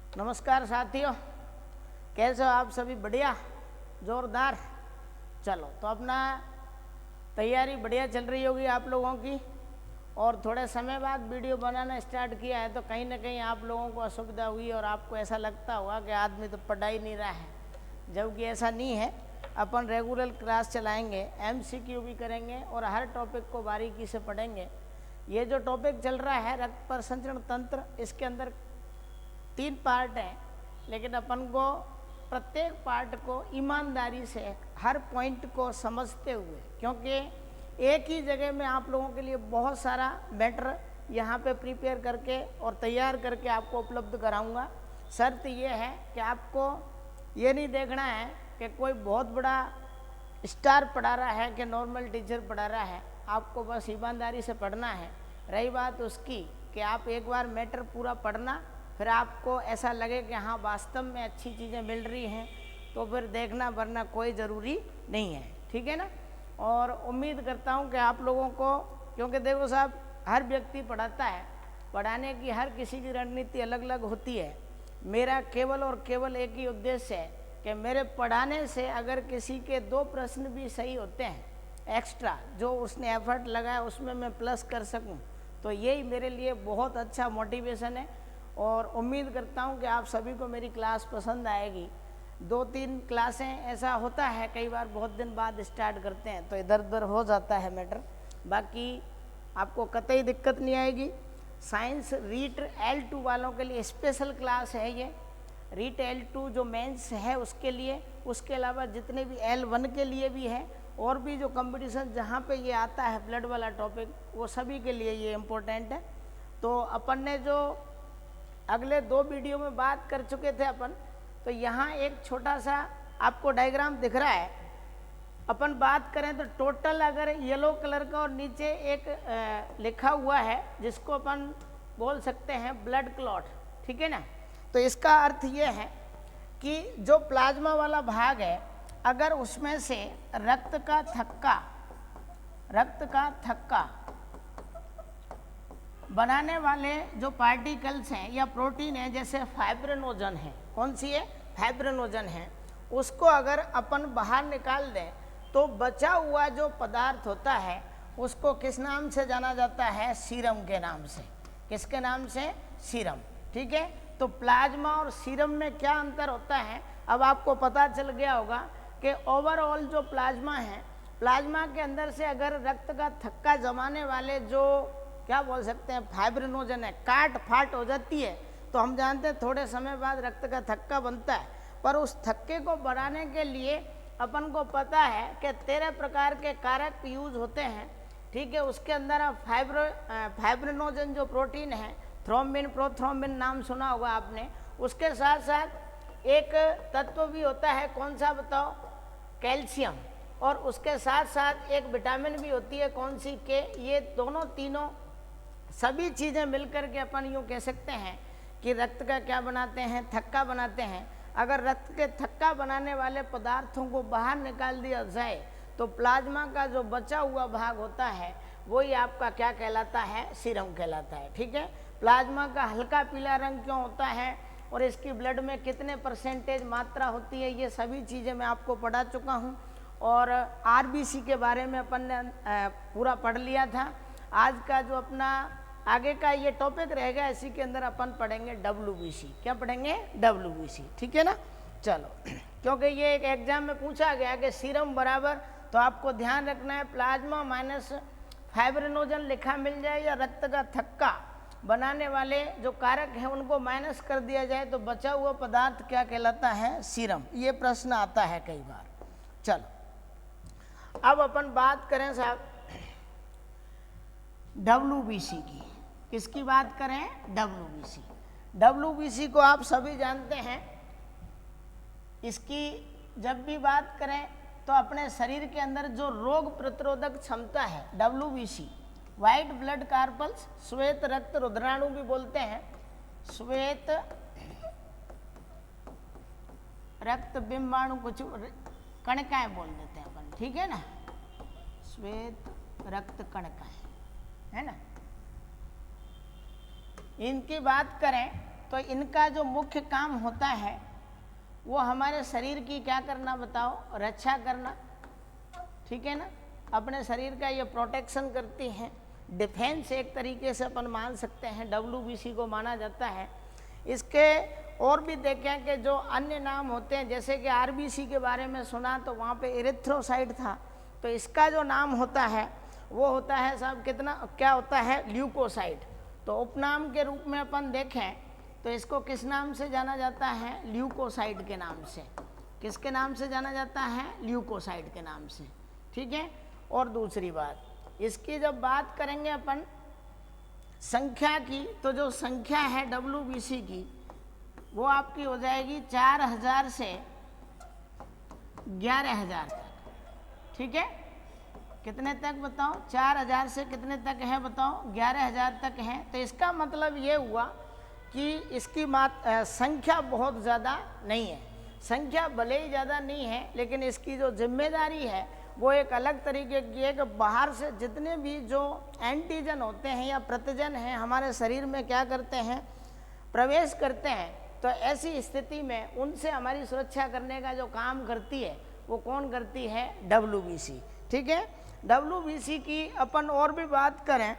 नमस्कार साथियों, कैसे हो आप सभी? बढ़िया, जोरदार। चलो, तो अपना तैयारी बढ़िया चल रही होगी आप लोगों की। और थोड़े समय बाद वीडियो बनाना स्टार्ट किया है तो कहीं ना कहीं आप लोगों को असुविधा हुई और आपको ऐसा लगता होगा कि आदमी तो पढ़ा ही नहीं रहा है, जबकि ऐसा नहीं है। अपन रेगुलर क्लास चलाएंगे, MCQ भी करेंगे और हर टॉपिक को बारीकी से पढ़ेंगे। ये जो टॉपिक चल रहा है रक्त प्रसंचरण तंत्र, इसके अंदर 3 पार्ट हैं, लेकिन अपन को प्रत्येक पार्ट को ईमानदारी से हर पॉइंट को समझते हुए, क्योंकि एक ही जगह में आप लोगों के लिए बहुत सारा मैटर यहाँ पे प्रिपेयर करके और तैयार करके आपको उपलब्ध कराऊंगा। शर्त ये है कि आपको ये नहीं देखना है कि कोई बहुत बड़ा स्टार पढ़ा रहा है कि नॉर्मल टीचर पढ़ा रहा है। आपको बस ईमानदारी से पढ़ना है। रही बात उसकी कि आप एक बार मैटर पूरा पढ़ना, फिर आपको ऐसा लगे कि हाँ वास्तव में अच्छी चीज़ें मिल रही हैं, तो फिर देखना, वरना कोई ज़रूरी नहीं है। ठीक है ना? और उम्मीद करता हूँ कि आप लोगों को, क्योंकि देखो साहब, हर व्यक्ति पढ़ाता है, पढ़ाने की हर किसी की रणनीति अलग अलग होती है। मेरा केवल और केवल एक ही उद्देश्य है कि मेरे पढ़ाने से अगर किसी के 2 प्रश्न भी सही होते हैं, एक्स्ट्रा जो उसने एफर्ट लगाया उसमें मैं प्लस कर सकूं, तो यही मेरे लिए बहुत अच्छा मोटिवेशन है। और उम्मीद करता हूं कि आप सभी को मेरी क्लास पसंद आएगी। 2-3 क्लासें ऐसा होता है, कई बार बहुत दिन बाद स्टार्ट करते हैं तो इधर उधर हो जाता है मैटर, बाकी आपको कतई दिक्कत नहीं आएगी। साइंस रीट L2 वालों के लिए स्पेशल क्लास है ये। रीट L2 जो मेंस है उसके लिए, उसके अलावा जितने भी L1 के लिए भी है, और भी जो कंपटीशन जहाँ पे ये आता है ब्लड वाला टॉपिक, वो सभी के लिए ये इम्पोर्टेंट है। तो अपन ने जो अगले 2 वीडियो में बात कर चुके थे अपन, तो यहाँ एक छोटा सा आपको डायग्राम दिख रहा है। अपन बात करें तो टोटल अगर येलो कलर का और नीचे एक लिखा हुआ है जिसको अपन बोल सकते हैं ब्लड क्लॉट, ठीक है ना? तो इसका अर्थ ये है कि जो प्लाज्मा वाला भाग है, अगर उसमें से रक्त का थक्का बनाने वाले जो पार्टिकल्स हैं या प्रोटीन है, जैसे फाइब्रिनोजन है, कौन सी है? फाइब्रिनोजन है, उसको अगर अपन बाहर निकाल दें तो बचा हुआ जो पदार्थ होता है उसको किस नाम से जाना जाता है? सीरम के नाम से। किसके नाम से? सीरम। ठीक है? तो प्लाज्मा और सीरम में क्या अंतर होता है अब आपको पता चल गया होगा कि ओवरऑल जो प्लाज्मा है, प्लाज्मा के अंदर से अगर रक्त का थक्का जमाने वाले जो क्या बोल सकते हैं फाइब्रिनोजन है, काट फाट हो जाती है, तो हम जानते हैं थोड़े समय बाद रक्त का थक्का बनता है। पर उस थक्के को बढ़ाने के लिए अपन को पता है कि 13 प्रकार के कारक यूज होते हैं। ठीक है? उसके अंदर आप फाइब्रिनोजन जो प्रोटीन है, थ्रोम्बिन, प्रोथ्रोम्बिन नाम सुना होगा आपने। उसके साथ साथ एक तत्व भी होता है, कौन सा बताओ? कैल्शियम। और उसके साथ साथ एक विटामिन भी होती है, कौन सी? के। ये दोनों तीनों सभी चीज़ें मिलकर के अपन यूँ कह सकते हैं कि रक्त का क्या बनाते हैं? थक्का बनाते हैं। अगर रक्त के थक्का बनाने वाले पदार्थों को बाहर निकाल दिया जाए तो प्लाज्मा का जो बचा हुआ भाग होता है वही आपका क्या कहलाता है? सीरम कहलाता है। ठीक है? प्लाज्मा का हल्का पीला रंग क्यों होता है और इसकी ब्लड में कितने % मात्रा होती है, ये सभी चीज़ें मैं आपको पढ़ा चुका हूँ। और RBC के बारे में अपन ने पूरा पढ़ लिया था। आज का जो अपना आगे का ये टॉपिक रहेगा, इसी के अंदर अपन पढ़ेंगे WBC। क्या पढ़ेंगे? WBC। ठीक है ना? चलो, क्योंकि ये एक एग्जाम में पूछा गया कि सीरम बराबर, तो आपको ध्यान रखना है प्लाज्मा माइनस फाइब्रिनोजन लिखा मिल जाए या रक्त का थक्का बनाने वाले जो कारक हैं उनको माइनस कर दिया जाए तो बचा हुआ पदार्थ क्या कहलाता है? सीरम। ये प्रश्न आता है कई बार। चलो, अब अपन बात करें साहब WBC की। किसकी बात करें? WBC। WBC को आप सभी जानते हैं। इसकी जब भी बात करें तो अपने शरीर के अंदर जो रोग प्रतिरोधक क्षमता है, WBC, वाइट ब्लड कार्पल्स, श्वेत रक्त रुद्राणु भी बोलते हैं, श्वेत रक्त बिंबाणु, कुछ कणिकाएं बोल देते हैं अपन। ठीक है ना? श्वेत रक्त कणिकाएं, है ना? इनकी बात करें तो इनका जो मुख्य काम होता है वो हमारे शरीर की क्या करना बताओ, रक्षा करना, ठीक है ना। अपने शरीर का ये प्रोटेक्शन करती हैं, डिफेंस एक तरीके से अपन मान सकते हैं, WBC को माना जाता है। इसके और भी देखें कि जो अन्य नाम होते हैं, जैसे कि RBC के बारे में सुना तो वहाँ पे एरिथ्रोसाइट था, तो इसका जो नाम होता है वो होता है साहब कितना, क्या होता है, ल्यूकोसाइट। तो उपनाम के रूप में अपन देखें तो इसको किस नाम से जाना जाता है, ल्यूकोसाइट के नाम से। किसके नाम से जाना जाता है, ल्यूकोसाइट के नाम से, ठीक है। और दूसरी बात, इसकी जब बात करेंगे अपन संख्या की, तो जो संख्या है WBC की वो आपकी हो जाएगी 4000 से 11000 तक, ठीक है। कितने तक बताओ, 4000 से कितने तक है बताओ, 11000 तक है। तो इसका मतलब ये हुआ कि इसकी संख्या बहुत ज़्यादा नहीं है। संख्या भले ही ज़्यादा नहीं है, लेकिन इसकी जो जिम्मेदारी है वो एक अलग तरीके की है कि बाहर से जितने भी जो एंटीजन होते हैं या प्रतिजन हैं हमारे शरीर में क्या करते हैं, प्रवेश करते हैं। तो ऐसी स्थिति में उनसे हमारी सुरक्षा करने का जो काम करती है वो कौन करती है, WBC, ठीक है। WBC की अपन और भी बात करें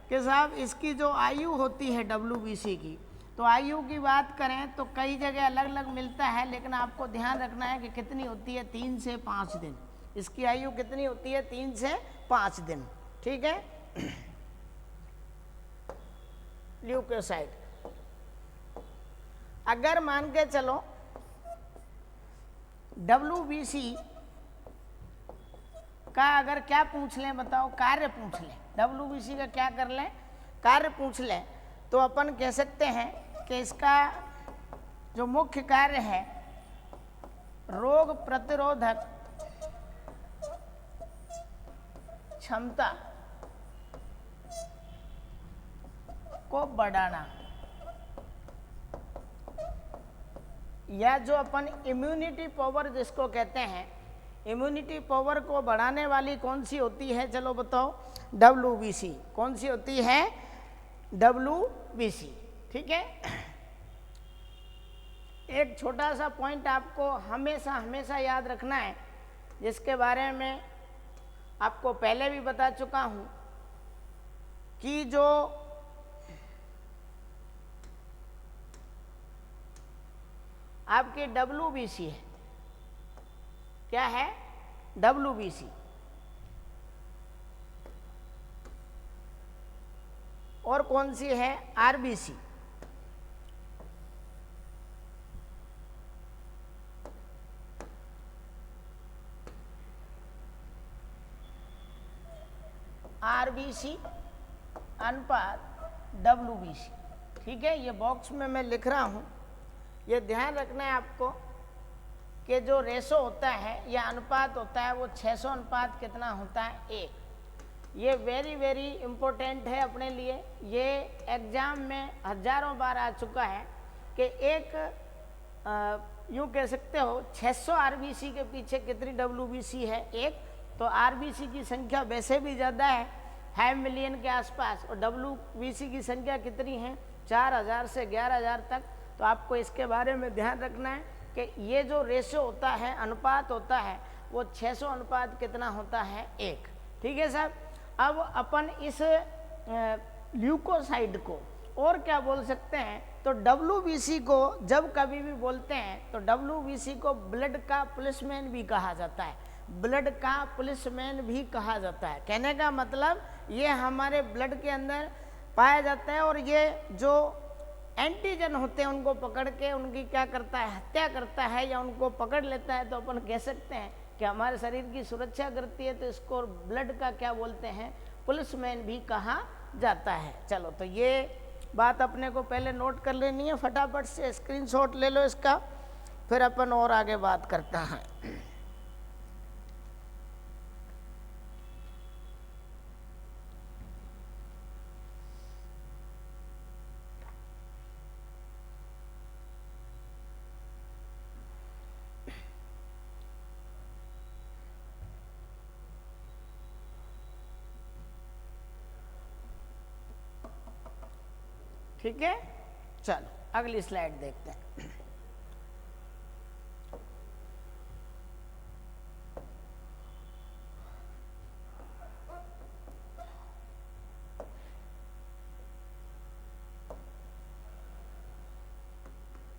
कि साहब इसकी जो आयु होती है WBC की, तो आयु की बात करें तो कई जगह अलग अलग मिलता है, लेकिन आपको ध्यान रखना है कि कितनी होती है, 3 से 5 दिन। इसकी आयु कितनी होती है, 3 से 5 दिन, ठीक है। ल्यूकोसाइट, अगर मान के चलो WBC का अगर क्या पूछ लें बताओ, कार्य पूछ लें, WBC का क्या कर लें, कार्य पूछ लें, तो अपन कह सकते हैं कि इसका जो मुख्य कार्य है रोग प्रतिरोधक क्षमता को बढ़ाना, या जो अपन इम्यूनिटी पावर जिसको कहते हैं, इम्यूनिटी पावर को बढ़ाने वाली कौन सी होती है, चलो बताओ, WBC। कौन सी होती है, WBC, ठीक है। एक छोटा सा पॉइंट आपको हमेशा हमेशा याद रखना है, जिसके बारे में आपको पहले भी बता चुका हूं कि जो आपकी WBC है, क्या है, WBC, और कौन सी है, RBC। RBC अनुपात WBC, ठीक है। ये बॉक्स में मैं लिख रहा हूं, ये ध्यान रखना है आपको कि जो रेशो होता है या अनुपात होता है वो 600 अनुपात कितना होता है, 1। ये वेरी वेरी इम्पोर्टेंट है अपने लिए। ये एग्ज़ाम में हज़ारों बार आ चुका है कि एक यूँ कह सकते हो 600 RBC के पीछे कितनी WBC है, 1। तो RBC की संख्या वैसे भी ज़्यादा है, 5 मिलियन के आसपास, और WBC की संख्या कितनी है, 4000 से 11000 तक। तो आपको इसके बारे में ध्यान रखना है कि ये जो रेशो होता है, अनुपात होता है, वो 600 अनुपात कितना होता है, 1, ठीक है साहब। अब अपन इस ल्यूकोसाइट को और क्या बोल सकते हैं, तो WBC को जब कभी भी बोलते हैं तो WBC को ब्लड का पुलिसमैन भी कहा जाता है, ब्लड का पुलिसमैन भी कहा जाता है। कहने का मतलब ये हमारे ब्लड के अंदर पाया जाता है, और ये जो एंटीजन होते हैं उनको पकड़ के उनकी क्या करता है, हत्या करता है या उनको पकड़ लेता है। तो अपन कह सकते हैं कि हमारे शरीर की सुरक्षा करती है, तो इसको ब्लड का क्या बोलते हैं, पुलिसमैन भी कहा जाता है। चलो, तो ये बात अपने को पहले नोट कर लेनी है, फटाफट से स्क्रीनशॉट ले लो इसका, फिर अपन और आगे बात करते हैं। ठीक है, चलो। अगली स्लाइड देखते हैं।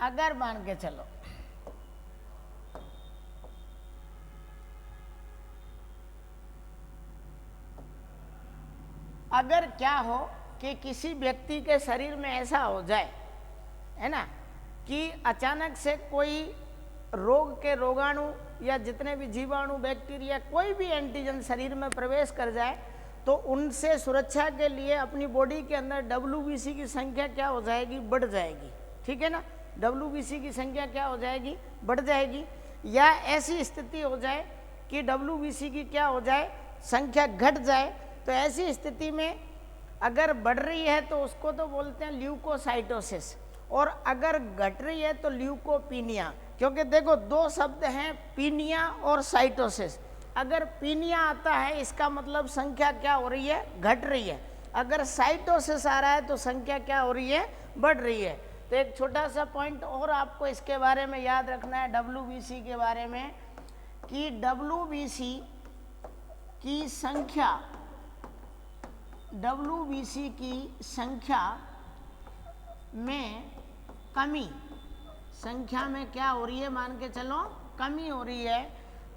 अगर मान के चलो अगर क्या हो कि किसी व्यक्ति के शरीर में ऐसा हो जाए, है ना, कि अचानक से कोई रोग के रोगाणु या जितने भी जीवाणु, बैक्टीरिया, कोई भी एंटीजन शरीर में प्रवेश कर जाए, तो उनसे सुरक्षा के लिए अपनी बॉडी के अंदर WBC की संख्या क्या हो जाएगी, बढ़ जाएगी। ठीक है ना, WBC की संख्या क्या हो जाएगी, बढ़ जाएगी। या ऐसी स्थिति हो जाए कि WBC की क्या हो जाए, संख्या घट जाए, तो ऐसी स्थिति में अगर बढ़ रही है तो उसको तो बोलते हैं ल्यूकोसाइटोसिस, और अगर घट रही है तो ल्यूकोपीनिया। क्योंकि देखो दो शब्द हैं, पीनिया और साइटोसिस। अगर पीनिया आता है इसका मतलब संख्या क्या हो रही है, घट रही है। अगर साइटोसिस आ रहा है तो संख्या क्या हो रही है, बढ़ रही है। तो एक छोटा सा पॉइंट और आपको इसके बारे में याद रखना है WBC के बारे में, कि WBC की संख्या, WBC की संख्या में कमी, संख्या में क्या हो रही है, मान के चलो कमी हो रही है,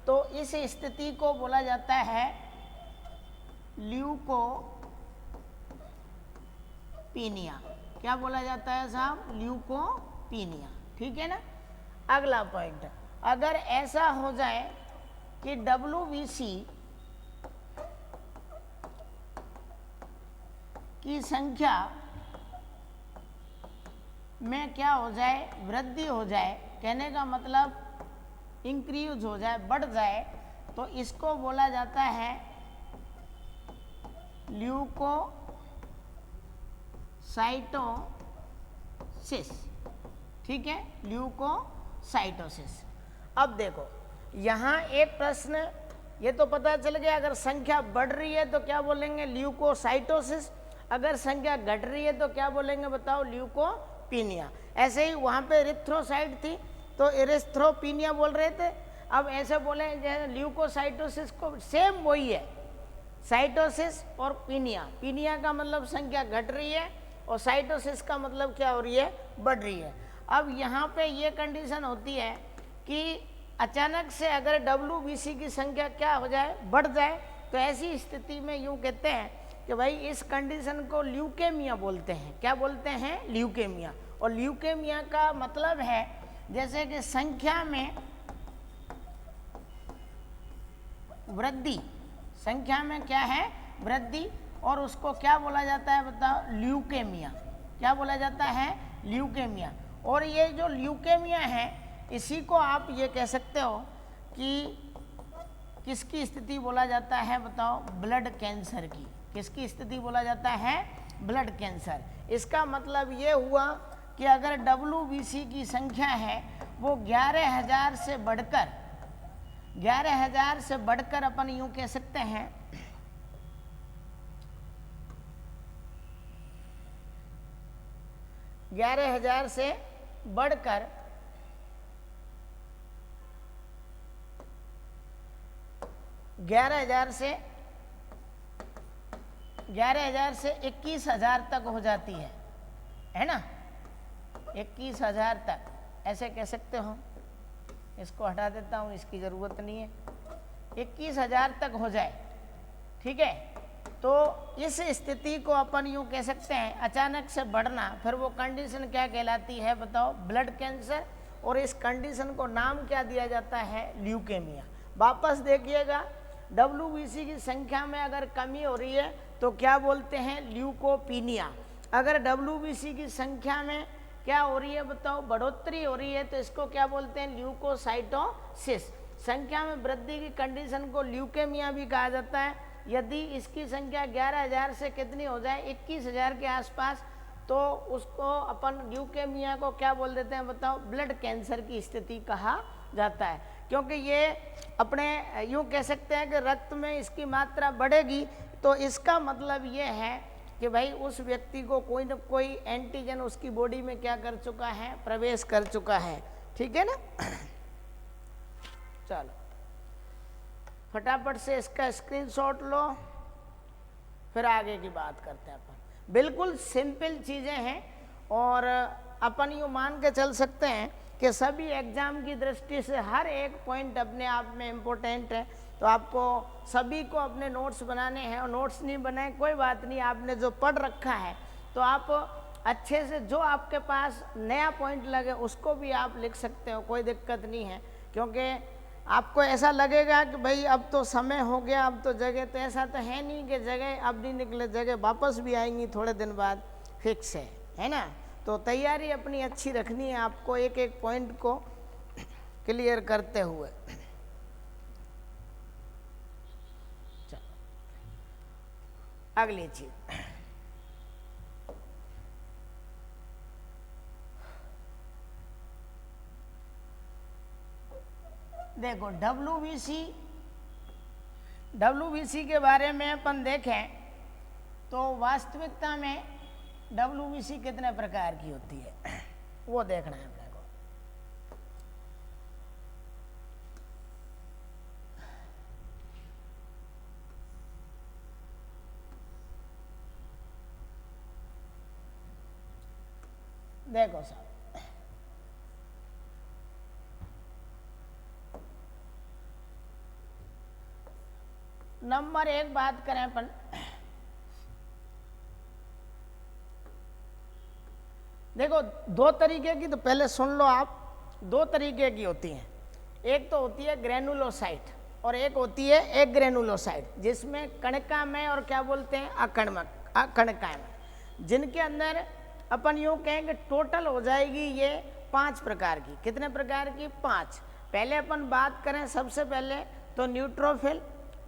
तो इस स्थिति को बोला जाता है ल्यूकोपीनिया। क्या बोला जाता है साहब, ल्यूकोपीनिया। ठीक है ना। अगला पॉइंट, अगर ऐसा हो जाए कि WBC की संख्या में क्या हो जाए, वृद्धि हो जाए, कहने का मतलब इंक्रीज हो जाए, बढ़ जाए, तो इसको बोला जाता है ल्यूकोसाइटोसिस। ठीक है, ल्यूकोसाइटोसिस। अब देखो यहाँ एक प्रश्न ये तो पता चल गया, अगर संख्या बढ़ रही है तो क्या बोलेंगे, ल्यूकोसाइटोसिस। अगर संख्या घट रही है तो क्या बोलेंगे, बताओ, ल्यूकोपीनिया। ऐसे ही वहाँ पे इरिथ्रोसाइट थी तो इरिथ्रोपीनिया बोल रहे थे। अब ऐसे बोले जैसे ल्यूकोसाइटोसिस को, सेम वही है, साइटोसिस और पीनिया। पीनिया का मतलब संख्या घट रही है और साइटोसिस का मतलब क्या हो रही है, बढ़ रही है। अब यहाँ पे ये कंडीशन होती है कि अचानक से अगर WBC की संख्या क्या हो जाए, बढ़ जाए, तो ऐसी स्थिति में यूँ कहते हैं कि भाई इस कंडीशन को ल्यूकेमिया बोलते हैं। क्या बोलते हैं, ल्यूकेमिया। और ल्यूकेमिया का मतलब है जैसे कि संख्या में वृद्धि, संख्या में क्या है, वृद्धि, और उसको क्या बोला जाता है, बताओ, ल्यूकेमिया। क्या बोला जाता है, ल्यूकेमिया। और ये जो ल्यूकेमिया है इसी को आप ये कह सकते हो कि किसकी स्थिति बोला जाता है, बताओ, ब्लड कैंसर की। किसकी स्थिति बोला जाता है, ब्लड कैंसर। इसका मतलब ये हुआ कि अगर WBC की संख्या है वो 11,000 से बढ़कर 11,000 से बढ़कर अपन यूं कह सकते हैं 11,000 से बढ़कर 11,000 से 21,000 तक हो जाती है ना, 21,000 तक, ऐसे कह सकते हो। इसको हटा देता हूँ, इसकी ज़रूरत नहीं है। 21,000 तक हो जाए, ठीक है, तो इस स्थिति को अपन यूँ कह सकते हैं अचानक से बढ़ना, फिर वो कंडीशन क्या कहलाती है, बताओ, ब्लड कैंसर। और इस कंडीशन को नाम क्या दिया जाता है, ल्यूकेमिया। वापस देखिएगा, WBC की संख्या में अगर कमी हो रही है तो क्या बोलते हैं, ल्यूकोपीनिया। अगर WBC की संख्या में क्या हो रही है, बताओ, बढ़ोतरी हो रही है, तो इसको क्या बोलते हैं, ल्यूकोसाइटोसिस। संख्या में वृद्धि की कंडीशन को ल्यूकेमिया भी कहा जाता है। यदि इसकी संख्या 11,000 से कितनी हो जाए, 21,000 के आसपास, तो उसको अपन ल्यूकेमिया को क्या बोल देते हैं, बताओ, ब्लड कैंसर की स्थिति कहा जाता है। क्योंकि ये अपने यूँ कह सकते हैं कि रक्त में इसकी मात्रा बढ़ेगी, तो इसका मतलब ये है कि भाई उस व्यक्ति को कोई न कोई एंटीजन उसकी बॉडी में क्या कर चुका है, प्रवेश कर चुका है। ठीक है ना। चलो फटाफट से इसका स्क्रीनशॉट लो, फिर आगे की बात करते हैं अपन। बिल्कुल सिंपल चीज़ें हैं और अपन यूँ मान के चल सकते हैं कि सभी एग्जाम की दृष्टि से हर एक पॉइंट अपने आप में इम्पोर्टेंट है। तो आपको सभी को अपने नोट्स बनाने हैं, और नोट्स नहीं बनाए कोई बात नहीं, आपने जो पढ़ रखा है तो आप अच्छे से जो आपके पास नया पॉइंट लगे उसको भी आप लिख सकते हो, कोई दिक्कत नहीं है। क्योंकि आपको ऐसा लगेगा कि भाई अब तो समय हो गया, अब तो जगह, तो ऐसा तो है नहीं कि जगह अब नहीं निकले, जगह वापस भी आएंगी थोड़े दिन बाद, फिक्स है ना। तो तैयारी अपनी अच्छी रखनी है आपको, एक एक पॉइंट को क्लियर करते हुए। चलो अगली चीज, देखो डब्ल्यूबीसी के बारे में अपन देखें तो वास्तविकता में डब्ल्यूबीसी कितने प्रकार की होती है वो देखना है अपने को। देखो साहब, नंबर एक बात करें अपन, देखो दो तरीके की, तो पहले सुन लो आप, दो तरीके की होती हैं। एक तो होती है ग्रेनुलोसाइट और एक होती है एग्रेनुलोसाइट, जिसमें कणिकामय और क्या बोलते हैं अकणिकामय, जिनके अंदर अपन यूँ कहेंगे टोटल हो जाएगी ये 5 प्रकार की। कितने प्रकार की? 5। पहले अपन बात करें सबसे पहले तो न्यूट्रोफिल,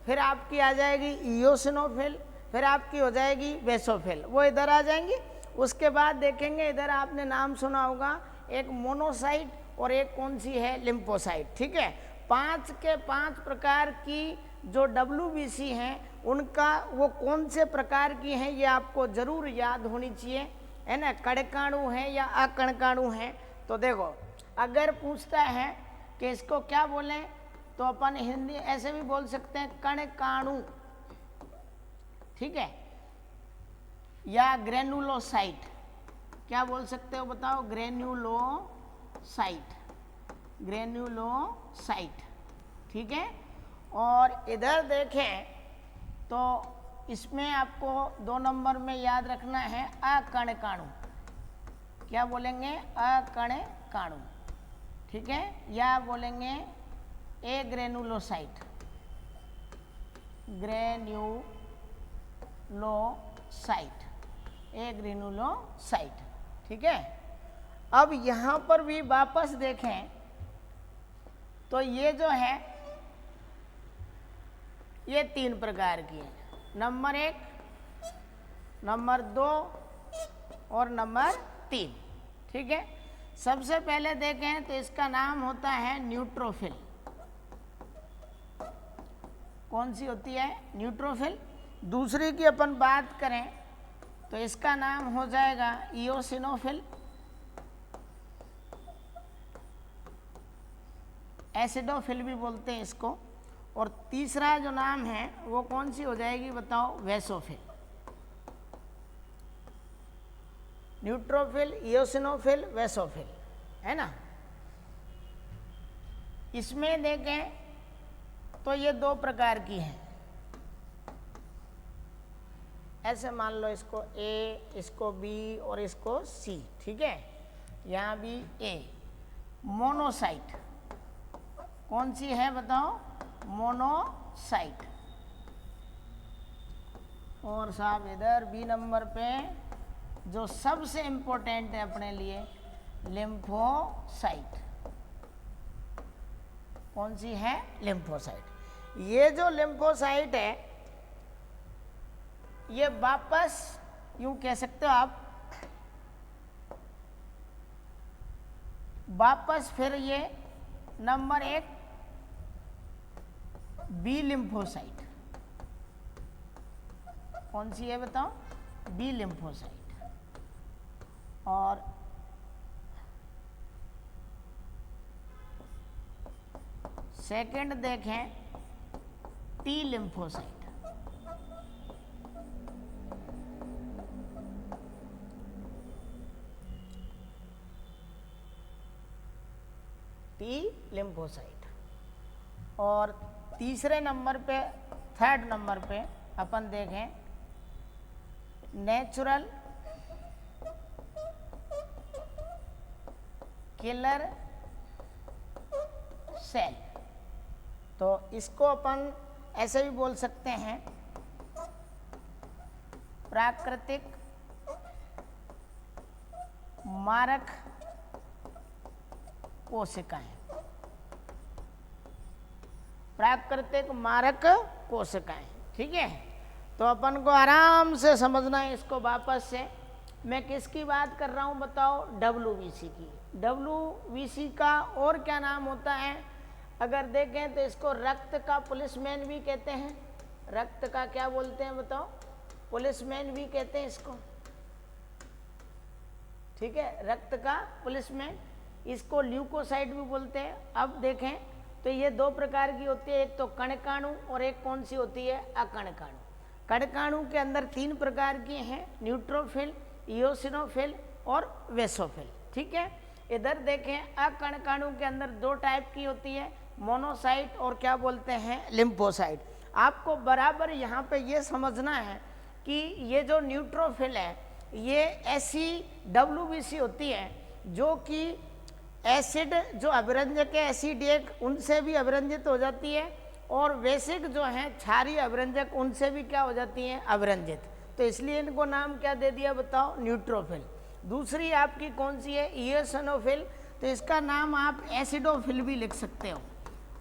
फिर आपकी आ जाएगी इयोसिनोफिल, फिर आपकी हो जाएगी बेसोफिल, वो इधर आ जाएंगी। उसके बाद देखेंगे इधर आपने नाम सुना होगा एक मोनोसाइट और एक कौन सी है, लिम्फोसाइट। ठीक है, 5 के 5 प्रकार की जो डब्ल्यूबीसी हैं उनका वो कौन से प्रकार की हैं ये आपको जरूर याद होनी चाहिए, है ना। कणकाणु है या अकणकाणु है। तो देखो अगर पूछता है कि इसको क्या बोलें तो अपन हिंदी ऐसे भी बोल सकते हैं कणकाणु, ठीक है, या ग्रेनुलोसाइट। क्या बोल सकते हो बताओ? ग्रेन्युलोसाइट, ठीक है। और इधर देखें तो इसमें आपको 2 नंबर में याद रखना है अकणकाणु। क्या बोलेंगे? अकणकाणु, ठीक है, या बोलेंगे एग्रेनुलोसाइट, एग्रेनुलोसाइट, ठीक है। अब यहाँ पर भी वापस देखें तो ये जो है ये 3 प्रकार की है, नंबर 1, नंबर 2 और नंबर 3, ठीक है। सबसे पहले देखें तो इसका नाम होता है न्यूट्रोफिल। कौन सी होती है? न्यूट्रोफिल। दूसरी की अपन बात करें तो इसका नाम हो जाएगा इयोसिनोफिल, एसिडोफिल भी बोलते हैं इसको। और तीसरा जो नाम है वो कौन सी हो जाएगी बताओ? वेसोफिल। न्यूट्रोफिल, इयोसिनोफिल, वेसोफिल, है ना। इसमें देखें तो ये 2 प्रकार की हैं, ऐसे मान लो इसको ए, इसको बी और इसको सी, ठीक है। यहाँ भी ए। मोनोसाइट कौन सी है बताओ? मोनोसाइट। और साहब इधर बी नंबर पे जो सबसे इम्पोर्टेंट है अपने लिए, लिम्फोसाइट। कौन सी है? लिम्फोसाइट। ये जो लिम्फोसाइट है ये वापस यूं कह सकते हो आप, वापस फिर ये नंबर 1 बी लिम्फोसाइट। कौन सी है बताओ? बी लिम्फोसाइट, और सेकंड देखें टी लिम्फोसाइट। T lymphocyte. और तीसरे नंबर पे, थर्ड नंबर पे अपन देखें नेचुरल किलर सेल। तो इसको अपन ऐसे भी बोल सकते हैं प्राकृतिक मारक कोशिकाएं, प्राकृतिक मारक कोशिकाएं। ठीक है, तो अपन को आराम से समझना है इसको। वापस से मैं किसकी बात कर रहा हूं बताओ? WBC की। WBC का और क्या नाम होता है? अगर देखें तो इसको रक्त का पुलिसमैन भी कहते हैं। रक्त का क्या बोलते हैं बताओ? पुलिसमैन भी कहते हैं इसको। ठीक है, रक्त का पुलिसमैन। इसको ल्यूकोसाइट भी बोलते हैं। अब देखें तो ये दो प्रकार की होती है, एक तो कणकाणु और एक कौन सी होती है? अकणकाणु। कणकाणु के अंदर 3 प्रकार की हैं, न्यूट्रोफिल, इयोसिनोफिल और वेसोफिल। ठीक है, इधर देखें अकणकाणु के अंदर 2 टाइप की होती है, मोनोसाइट और क्या बोलते हैं? लिम्फोसाइट। आपको बराबर यहाँ पे ये समझना है कि ये जो न्यूट्रोफिल है ये ऐसी WBC होती है जो कि एसिड जो अभिरंजक है एसिडिक उनसे भी अभिरंजित हो जाती है, और बेसिक जो है क्षारीय अभिरंजक उनसे भी क्या हो जाती हैं? अभिरंजित। तो इसलिए इनको नाम क्या दे दिया बताओ? न्यूट्रोफिल। दूसरी आपकी कौन सी है? इयोसिनोफिल। तो इसका नाम आप एसिडोफिल भी लिख सकते हो।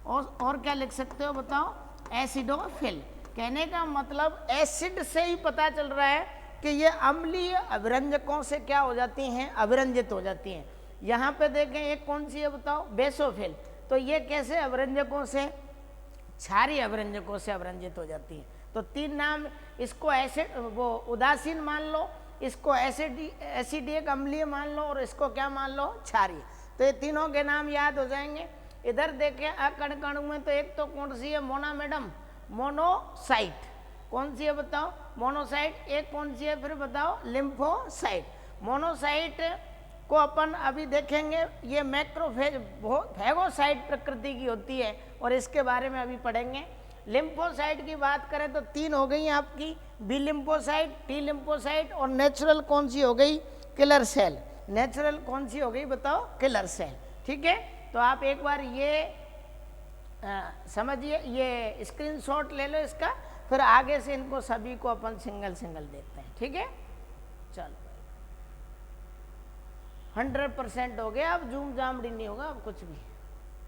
और क्या लिख सकते हो बताओ? एसिडोफिल। कहने का मतलब एसिड से ही पता चल रहा है कि ये अम्लीय अभिरंजकों से क्या हो जाती हैं? अभिरंजित हो जाती हैं। यहाँ पे देखें एक कौन सी है बताओ? बेसोफिल। तो ये कैसे अभिरंजकों से? क्षारीय अभिरंजकों से अभिरंजित हो जाती है। तो 3 नाम, इसको एसिड वो उदासीन मान लो, इसको एसिडिक अम्लीय मान लो, और इसको क्या मान लो? क्षारीय। तो ये तीनों के नाम याद हो जाएंगे। इधर देखें अकणकाणु में तो एक तो कौन सी है मोना मैडम? मोनोसाइट। कौन सी है बताओ? मोनोसाइट। एक कौन सी है फिर बताओ? लिम्फोसाइट। मोनोसाइट को अपन अभी देखेंगे, ये मैक्रोफेज फैगोसाइट प्रकृति की होती है और इसके बारे में अभी पढ़ेंगे। लिम्फोसाइट की बात करें तो 3 हो गई आपकी, बी लिम्फोसाइट, टी लिम्फोसाइट, और नेचुरल कौन सी हो गई? Killer cell. नेचुरल कौन सी हो गई बताओ? Killer cell. ठीक है, तो आप एक बार ये समझिए, ये स्क्रीनशॉट ले लो इसका, फिर आगे से इनको सभी को अपन सिंगल सिंगल देखते हैं। ठीक है, चलो 100% हो गया। अब जूम जाम नहीं होगा, अब कुछ भी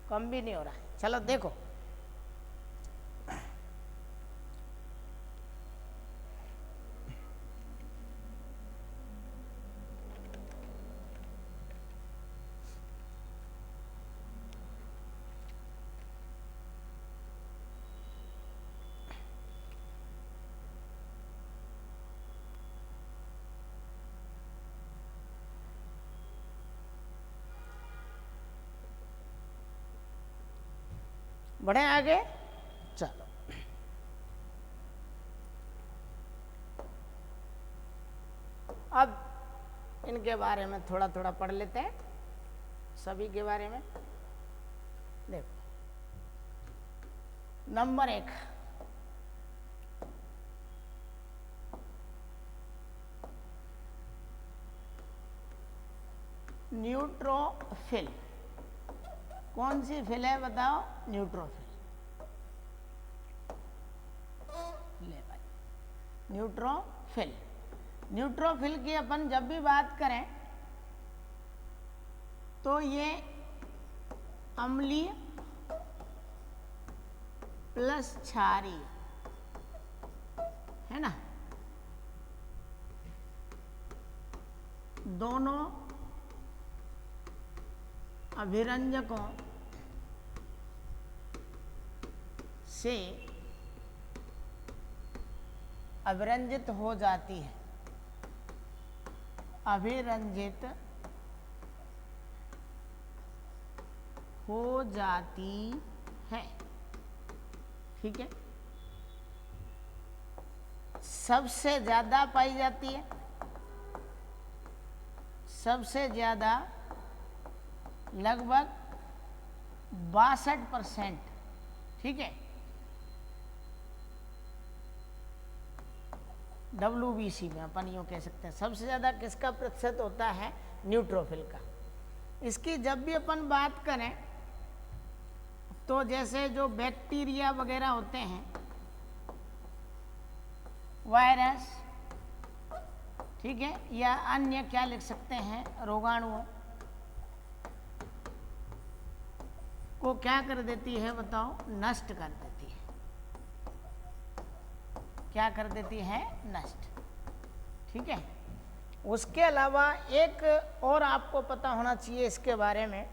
कम भी नहीं हो रहा है। चलो देखो, बढ़े आगे। चलो अब इनके बारे में थोड़ा थोड़ा पढ़ लेते हैं, सभी के बारे में। देखो, नंबर 1, न्यूट्रोफिल। कौन सी फिल है बताओ? न्यूट्रोफिल। ले भाई, न्यूट्रोफिल। न्यूट्रोफिल की अपन जब भी बात करें तो ये अम्लीय प्लस क्षारीय है ना, दोनों अभिरंजकों से अभिरंजित हो जाती है। अभिरंजित हो जाती है। ठीक है, सबसे ज्यादा पाई जाती है, सबसे ज्यादा लगभग 62%। ठीक है, WBC में अपन यूँ कह सकते हैं सबसे ज़्यादा किसका प्रतिशत होता है, न्यूट्रोफिल का। इसकी जब भी अपन बात करें तो जैसे जो बैक्टीरिया वगैरह होते हैं, वायरस, ठीक है, या अन्य क्या लिख सकते हैं, रोगाणुओं को क्या कर देती है बताओ, नष्ट कर देती है। क्या कर देती है, नष्ट। ठीक है, उसके अलावा एक और आपको पता होना चाहिए इसके बारे में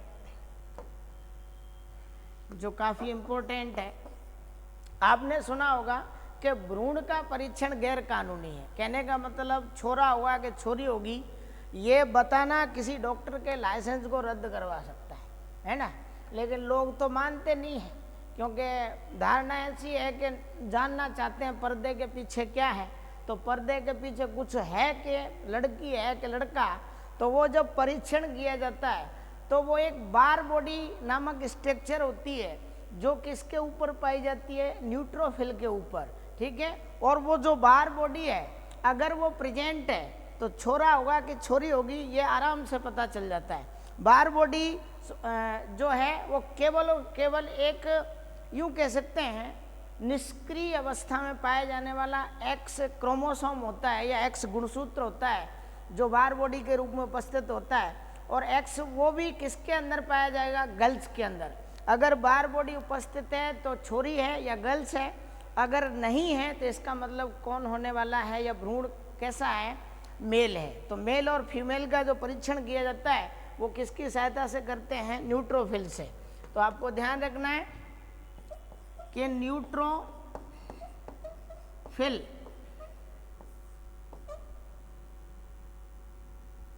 जो काफ़ी इम्पोर्टेंट है। आपने सुना होगा कि भ्रूण का परीक्षण गैर कानूनी है। कहने का मतलब छोरा हुआ कि छोरी होगी, ये बताना किसी डॉक्टर के लाइसेंस को रद्द करवा सकता है ना। लेकिन लोग तो मानते नहीं हैं, क्योंकि धारणा ऐसी है कि जानना चाहते हैं पर्दे के पीछे क्या है। तो पर्दे के पीछे कुछ है कि लड़की है कि लड़का, तो वो जब परीक्षण किया जाता है तो वो एक बार बॉडी नामक स्ट्रक्चर होती है जो किसके ऊपर पाई जाती है, न्यूट्रोफिल के ऊपर। ठीक है, और वो जो बार बॉडी है अगर वो प्रेजेंट है तो छोरा होगा कि छोरी होगी ये आराम से पता चल जाता है। बार बॉडी जो है वो केवल एक यूँ कह सकते हैं निष्क्रिय अवस्था में पाया जाने वाला एक्स क्रोमोसोम होता है या एक्स गुणसूत्र होता है जो बार बॉडी के रूप में उपस्थित होता है। और एक्स वो भी किसके अंदर पाया जाएगा, गर्ल्स के अंदर। अगर बार बॉडी उपस्थित है तो छोरी है या गर्ल्स है, अगर नहीं है तो इसका मतलब कौन होने वाला है या भ्रूण कैसा है, मेल है। तो मेल और फीमेल का जो परीक्षण किया जाता है वो किसकी सहायता से करते हैं, न्यूट्रोफिल से। तो आपको ध्यान रखना है कि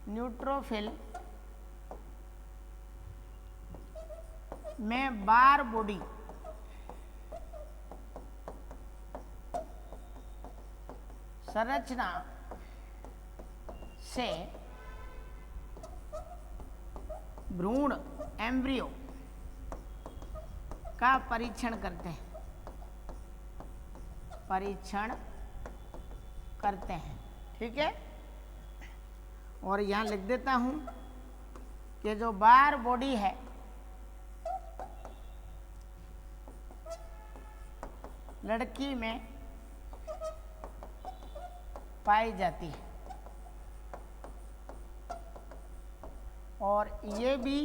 न्यूट्रोफिल में बार बॉडी संरचना से भ्रूण एम्ब्रियो का परीक्षण करते हैं, ठीक है। और यहाँ लिख देता हूँ कि जो बार बॉडी है लड़की में पाई जाती है और ये भी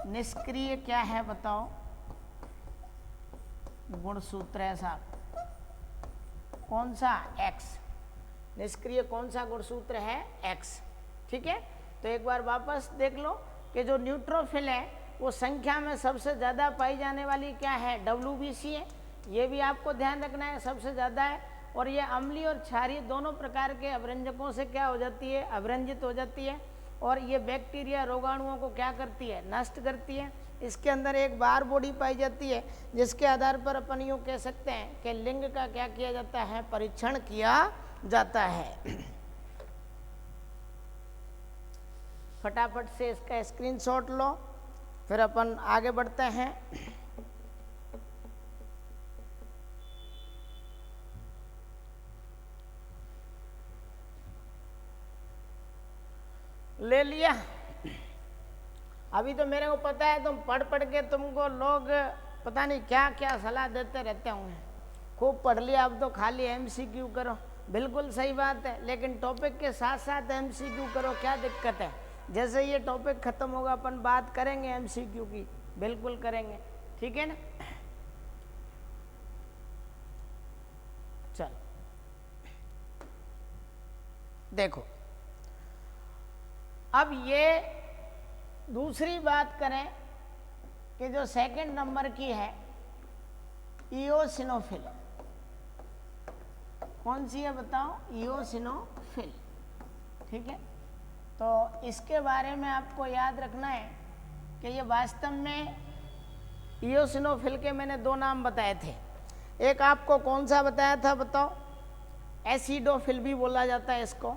निष्क्रिय क्या है बताओ, गुणसूत्र है साहब। कौन सा, एक्स। निष्क्रिय कौन सा गुणसूत्र है, एक्स। ठीक है, तो एक बार वापस देख लो कि जो न्यूट्रोफिल है वो संख्या में सबसे ज़्यादा पाई जाने वाली क्या है, WBC है। ये भी आपको ध्यान रखना है, सबसे ज़्यादा है। और ये अम्लीय और क्षारीय दोनों प्रकार के अभिरंजकों से क्या हो जाती है, अभिरंजित हो जाती है। और ये बैक्टीरिया रोगाणुओं को क्या करती है, नष्ट करती है। इसके अंदर एक बार बॉडी पाई जाती है जिसके आधार पर अपन यूँ कह सकते हैं कि लिंग का क्या किया जाता है, परीक्षण किया जाता है। फटाफट से इसका स्क्रीनशॉट लो, फिर अपन आगे बढ़ते हैं। ले लिया। अभी तो मेरे को पता है तुम पढ़ के तुमको लोग पता नहीं क्या क्या सलाह देते रहते होंगे, खूब पढ़ लिया अब तो खाली MCQ करो। बिल्कुल सही बात है, लेकिन टॉपिक के साथ साथ MCQ करो, क्या दिक्कत है। जैसे ये टॉपिक खत्म होगा अपन बात करेंगे MCQ की, बिल्कुल करेंगे, ठीक है ना। चल देखो, अब ये दूसरी बात करें कि जो सेकंड नंबर की है इओसिनोफिल, कौन सी है बताओ, इओसिनोफिल। इओसिनोफिल। ठीक है, तो इसके बारे में आपको याद रखना है कि ये वास्तव में इओसिनोफिल के मैंने दो नाम बताए थे। एक आपको कौन सा बताया था बताओ? एसिडोफिल भी बोला जाता है इसको।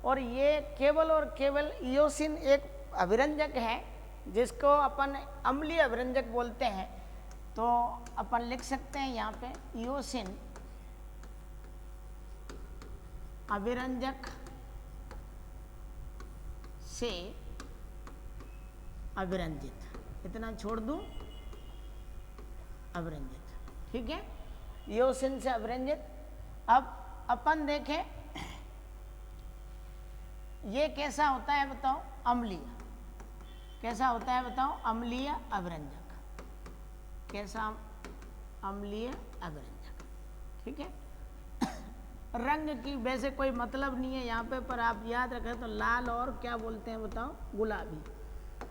और ये केवल और केवल इओसिन एक अभिरंजक है जिसको अपन अम्लीय अभिरंजक बोलते हैं। तो अपन लिख सकते हैं यहाँ पे इओसिन अभिरंजक से अभिरंजित, इतना छोड़ दूं, अभिरंजित। ठीक है, इओसिन से अभिरंजित। अब अपन देखें ये कैसा होता है बताओ? अम्लीय। कैसा होता है बताओ? अम्लीय अभिरंजक। कैसा? अम्लीय अभिरंजक। ठीक है, रंग की वैसे कोई मतलब नहीं है यहाँ पे, पर आप याद रखें तो लाल और क्या बोलते हैं बताओ? गुलाबी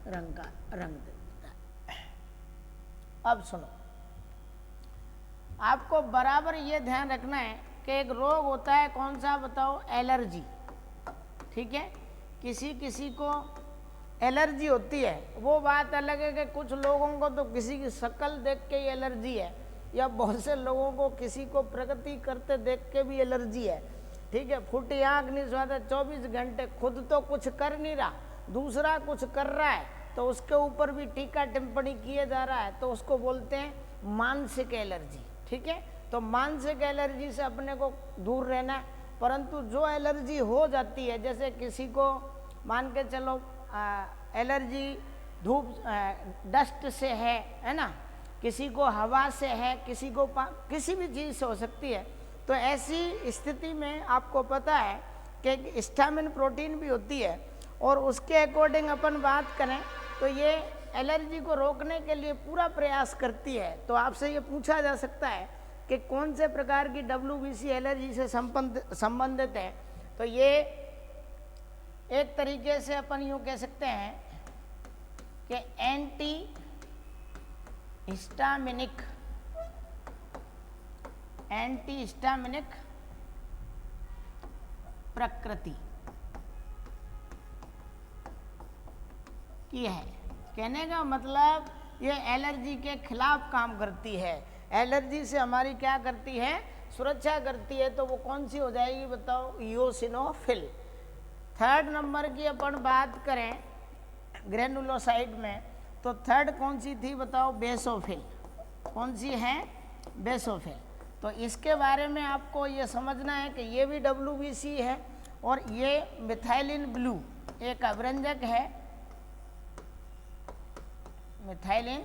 रंग का रंग देता है। अब सुनो, आपको बराबर ये ध्यान रखना है कि एक रोग होता है कौन सा बताओ? एलर्जी। ठीक है, किसी किसी को एलर्जी होती है। वो बात अलग है कि कुछ लोगों को तो किसी की शक्ल देख के ही एलर्जी है, या बहुत से लोगों को किसी को प्रगति करते देख के भी एलर्जी है। ठीक है, फूटी आँख नहीं सोता 24 घंटे, खुद तो कुछ कर नहीं रहा, दूसरा कुछ कर रहा है तो उसके ऊपर भी टीका टिप्पणी किए जा रहा है, तो उसको बोलते हैं मानसिक एलर्जी। ठीक है, तो मानसिक एलर्जी से अपने को दूर रहना है। परंतु जो एलर्जी हो जाती है, जैसे किसी को मान के चलो एलर्जी धूप डस्ट से है ना, किसी को हवा से है, किसी को किसी भी चीज़ से हो सकती है। तो ऐसी स्थिति में आपको पता है कि हिस्टामिन प्रोटीन भी होती है, और उसके अकॉर्डिंग अपन बात करें तो ये एलर्जी को रोकने के लिए पूरा प्रयास करती है। तो आपसे ये पूछा जा सकता है कि कौन से प्रकार की WBC एलर्जी से संबंधित है? तो ये एक तरीके से अपन यूँ कह सकते हैं कि एंटी हिस्टामिनिक प्रकृति की है। कहने का मतलब ये एलर्जी के खिलाफ काम करती है। एलर्जी से हमारी क्या करती है? सुरक्षा करती है। तो वो कौन सी हो जाएगी बताओ? इओसिनोफिल। थर्ड नंबर की अपन बात करें ग्रेनुलोसाइड में, तो थर्ड कौन सी थी बताओ? बेसोफिल। कौन सी है? बेसोफिल। तो इसके बारे में आपको ये समझना है कि ये भी WBC है, और ये मिथाइलिन ब्लू एक अभिरंजक है। मिथाइलिन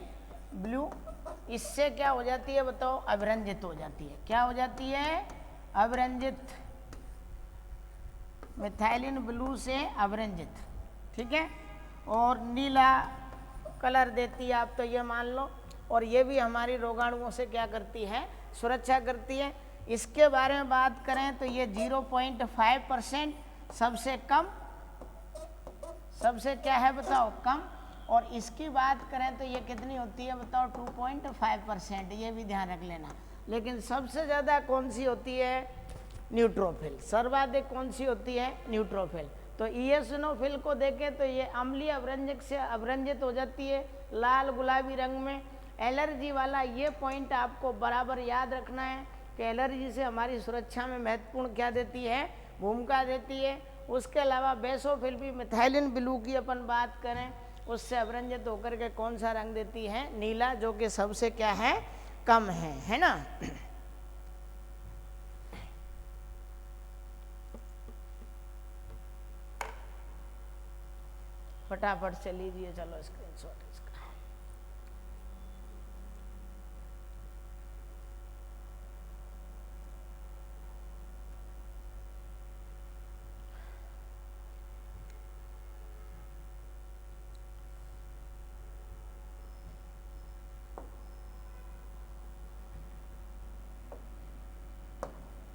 ब्लू, इससे क्या हो जाती है बताओ? अभिरंजित हो जाती है। क्या हो जाती है? अभिरंजित। मिथाइलिन ब्लू से अभिरंजित। ठीक है, और नीला कलर देती है, आप तो ये मान लो। और ये भी हमारी रोगाणुओं से क्या करती है? सुरक्षा करती है। इसके बारे में बात करें तो ये 0.5% सबसे कम, सबसे क्या है बताओ? कम। और इसकी बात करें तो ये कितनी होती है बताओ? 2.5%। ये भी ध्यान रख लेना। लेकिन सबसे ज़्यादा कौन सी होती है? न्यूट्रोफिल। सर्वाधिक कौन सी होती है? न्यूट्रोफिल। तो इओसिनोफिल को देखें तो ये अम्लीय अभिरंजक से अभिरंजित हो जाती है लाल गुलाबी रंग में। एलर्जी वाला ये पॉइंट आपको बराबर याद रखना है कि एलर्जी से हमारी सुरक्षा में महत्वपूर्ण क्या देती है? भूमिका देती है। उसके अलावा बेसोफिल भी मिथाइलिन ब्लू की अपन बात करें, उससे अभिरंजित होकर के कौन सा रंग देती है? नीला, जो कि सबसे क्या है? कम है ना। फटाफट से लीजिए, चलो स्क्रीनशॉट इसका।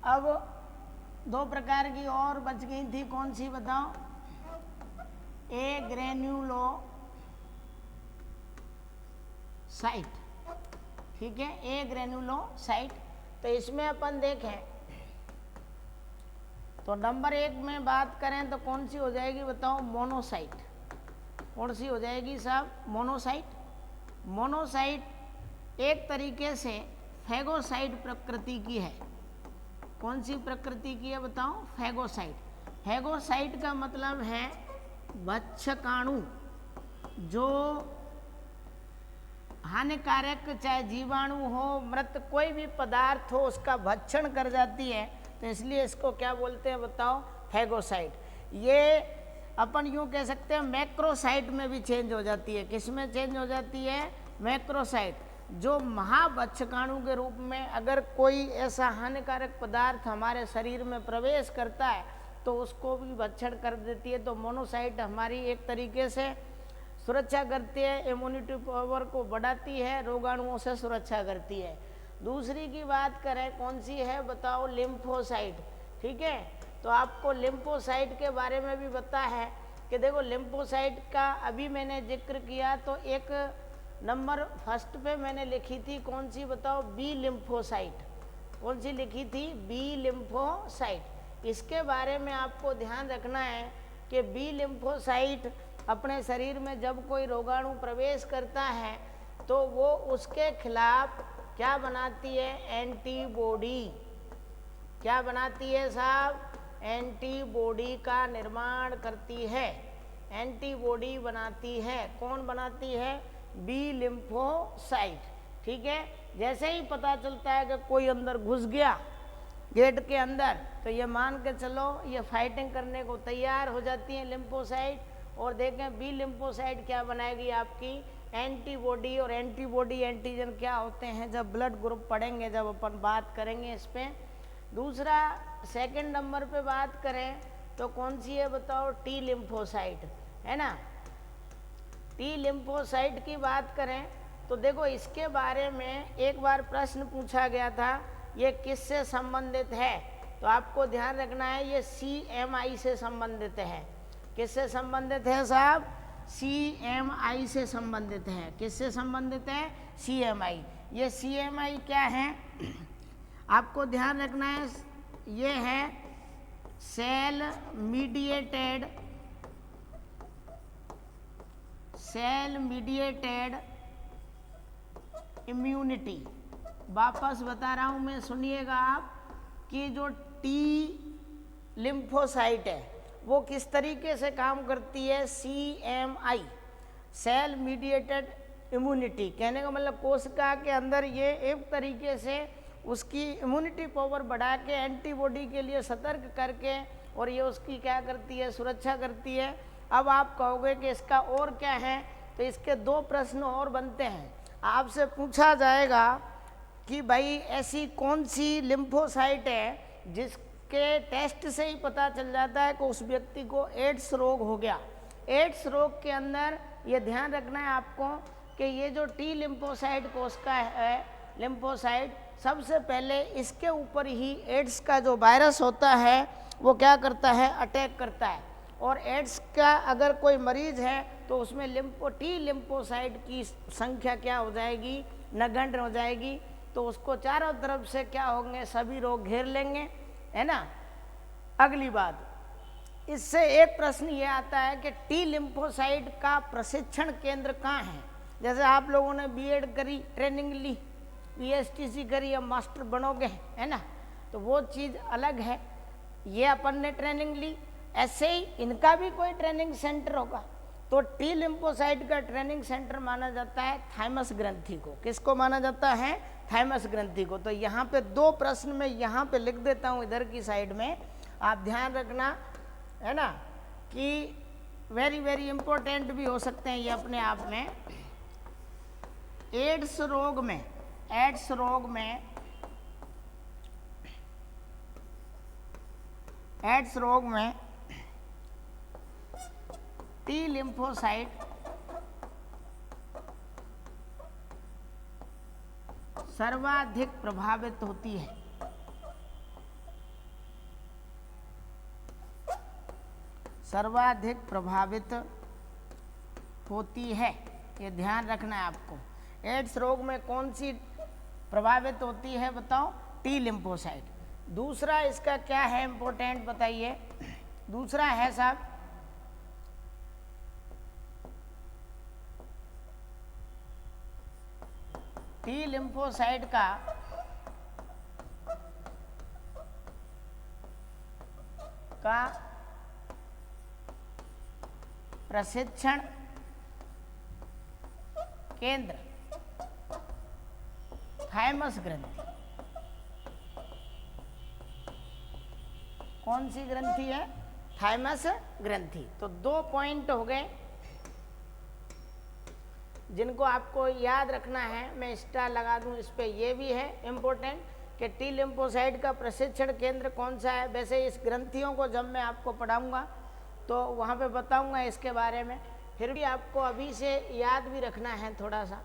अब दो प्रकार की और बच गई थी, कौन सी बताओ? ए ग्रेन्युलोसाइट। ठीक है, ए ग्रेन्युलोसाइट। तो इसमें अपन देखें तो नंबर 1 में बात करें तो कौन सी हो जाएगी बताओ? मोनोसाइट। कौन सी हो जाएगी साहब? मोनोसाइट। मोनोसाइट एक तरीके से फैगोसाइट प्रकृति की है। कौन सी प्रकृति की है बताओ? फैगोसाइट। फैगोसाइट का मतलब है भक्षकाणु, जो हानिकारक चाहे जीवाणु हो, मृत कोई भी पदार्थ हो, उसका भक्षण कर जाती है, तो इसलिए इसको क्या बोलते हैं बताओ? फैगोसाइट। ये अपन यूँ कह सकते हैं मैक्रोसाइट में भी चेंज हो जाती है। किस में चेंज हो जाती है? मैक्रोसाइट। जो महाभक्षकाणु के रूप में अगर कोई ऐसा हानिकारक पदार्थ हमारे शरीर में प्रवेश करता है तो उसको भी भक्षण कर देती है। तो मोनोसाइट हमारी एक तरीके से सुरक्षा करती है, इम्यूनिटी पावर को बढ़ाती है, रोगाणुओं से सुरक्षा करती है। दूसरी की बात करें कौन सी है बताओ? लिम्फोसाइट। ठीक है, तो आपको लिम्फोसाइट के बारे में भी पता है कि देखो लिम्फोसाइट का अभी मैंने जिक्र किया तो एक नंबर फर्स्ट पे मैंने लिखी थी कौन सी बताओ? B lymphocyte. कौन सी लिखी थी? B lymphocyte. इसके बारे में आपको ध्यान रखना है कि बी लिम्फोसाइट अपने शरीर में जब कोई रोगाणु प्रवेश करता है तो वो उसके खिलाफ क्या बनाती है? एंटीबॉडी। क्या बनाती है साहब? एंटीबॉडी का निर्माण करती है, एंटीबॉडी बनाती है। कौन बनाती है? B lymphocyte. ठीक है, जैसे ही पता चलता है कि कोई अंदर घुस गया गेट के अंदर, तो ये मान के चलो ये फाइटिंग करने को तैयार हो जाती है लिम्फोसाइट। और देखें बी लिम्फोसाइट क्या बनाएगी? आपकी एंटीबॉडी। और एंटीबॉडी एंटीजन क्या होते हैं जब ब्लड ग्रुप पढ़ेंगे, जब अपन बात करेंगे इस पे। दूसरा सेकंड नंबर पे बात करें तो कौन सी है बताओ? टी लिम्फोसाइट, है ना। टी लिम्फोसाइट की बात करें तो देखो इसके बारे में एक बार प्रश्न पूछा गया था, ये किससे संबंधित है? तो आपको ध्यान रखना है ये CMI से संबंधित है। किससे संबंधित है साहब? CMI से संबंधित है। किससे संबंधित है? CMI। ये CMI क्या है आपको ध्यान रखना है, ये है सेल मीडिएटेड इम्यूनिटी। वापस बता रहा हूँ मैं, सुनिएगा आप कि जो टी लिम्फोसाइट है वो किस तरीके से काम करती है? CMI, cell mediated immunity. कहने का मतलब कोशिका के अंदर ये एक तरीके से उसकी इम्यूनिटी पावर बढ़ा के एंटीबॉडी के लिए सतर्क करके और ये उसकी क्या करती है? सुरक्षा करती है। अब आप कहोगे कि इसका और क्या है, तो इसके 2 प्रश्न और बनते हैं। आपसे पूछा जाएगा कि भाई ऐसी कौन सी लिम्फोसाइट है जिसके टेस्ट से ही पता चल जाता है कि उस व्यक्ति को एड्स रोग हो गया। एड्स रोग के अंदर ये ध्यान रखना है आपको कि ये जो टी लिम्फोसाइट कोशिका है, लिम्फोसाइट, सबसे पहले इसके ऊपर ही एड्स का जो वायरस होता है वो क्या करता है? अटैक करता है। और एड्स का अगर कोई मरीज है तो उसमें टी लिम्फोसाइट की संख्या क्या हो जाएगी? नगण्य हो जाएगी। तो उसको चारों तरफ से क्या होंगे? सभी रोग घेर लेंगे, है ना। अगली बात, इससे एक प्रश्न ये आता है कि टी लिम्फोसाइट का प्रशिक्षण केंद्र कहाँ है? जैसे आप लोगों ने बीएड करी, ट्रेनिंग ली, BSTC करी, अब मास्टर बनोगे, है ना, तो वो चीज़ अलग है। ये अपन ने ट्रेनिंग ली, ऐसे ही इनका भी कोई ट्रेनिंग सेंटर होगा। तो टी लिम्फोसाइट का ट्रेनिंग सेंटर माना जाता है थाइमस ग्रंथि को। किसको माना जाता है? थाइमस ग्रंथि को। तो यहाँ पे 2 प्रश्न मैं यहाँ पे लिख देता हूँ इधर की साइड में, आप ध्यान रखना, है ना, कि वेरी वेरी इम्पोर्टेंट भी हो सकते हैं ये अपने आप में। एड्स रोग में टी लिम्फोसाइट सर्वाधिक प्रभावित होती है। सर्वाधिक प्रभावित होती है, ये ध्यान रखना है आपको। एड्स रोग में कौन सी प्रभावित होती है बताओ? T lymphocyte. दूसरा इसका क्या है इम्पोर्टेंट बताइए। दूसरा है साहब टी लिम्फोसाइट का प्रशिक्षण केंद्र थाइमस ग्रंथि। कौन सी ग्रंथि है? थाइमस ग्रंथि। तो 2 पॉइंट हो गए जिनको आपको याद रखना है। मैं स्टार लगा दूं इस पे। ये भी है इम्पोर्टेंट कि टी लिम्फोसाइट का प्रशिक्षण केंद्र कौन सा है। वैसे इस ग्रंथियों को जब मैं आपको पढ़ाऊंगा तो वहाँ पे बताऊंगा इसके बारे में। फिर भी आपको अभी से याद भी रखना है थोड़ा सा